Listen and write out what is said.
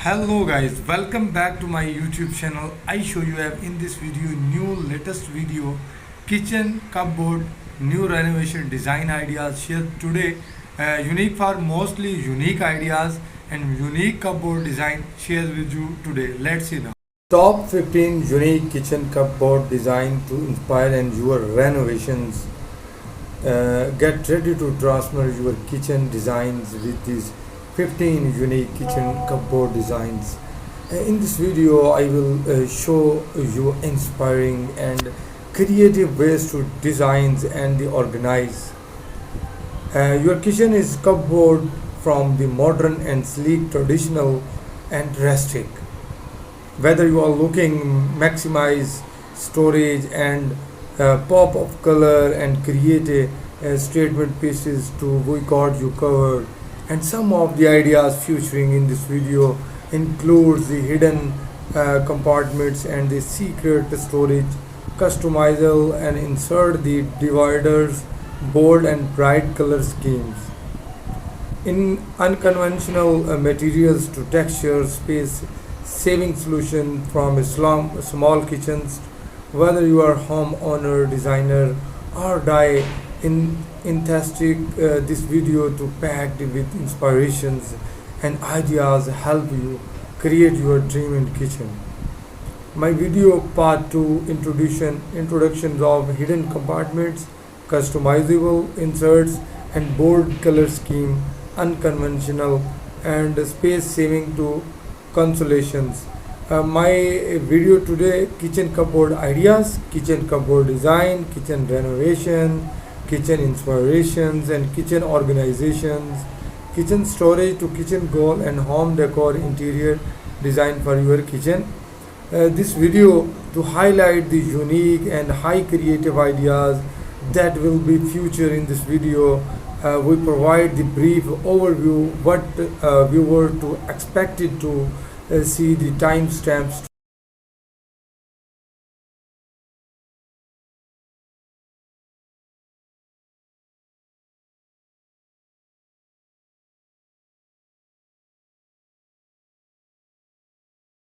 Hello guys, welcome back to my YouTube channel. I show you have in this video new latest video kitchen cupboard new renovation design ideas shared today, unique for mostly unique ideas and unique cupboard design shared with you today. Let's see now. Top 15 unique kitchen cupboard design to inspire and your renovations. Get ready to transform your kitchen designs with these 15 unique kitchen cupboard designs. In this video, I will show you inspiring and creative ways to design and organize. Your kitchen is cupboard from the modern and sleek, traditional and rustic. Whether you are looking maximize storage and pop of color and create a statement pieces to we got you covered, and some of the ideas featuring in this video includes the hidden compartments and the secret storage, customizable and insert the dividers, bold and bright color schemes in unconventional materials to texture space saving solution from small kitchens. Whether you are homeowner, designer or die enthusiast, this video to packed with inspirations and ideas help you create your dream in kitchen. My video part 2 introductions of hidden compartments, customizable inserts and bold color scheme, unconventional and space saving to consolations. My video today: kitchen cupboard ideas, kitchen cupboard design, kitchen renovation, kitchen inspirations and kitchen organizations, kitchen storage to kitchen goal and home decor interior design for your kitchen. This video to highlight the unique and high creative ideas that will be featured in this video. We provide the brief overview what viewer to expected to see the timestamps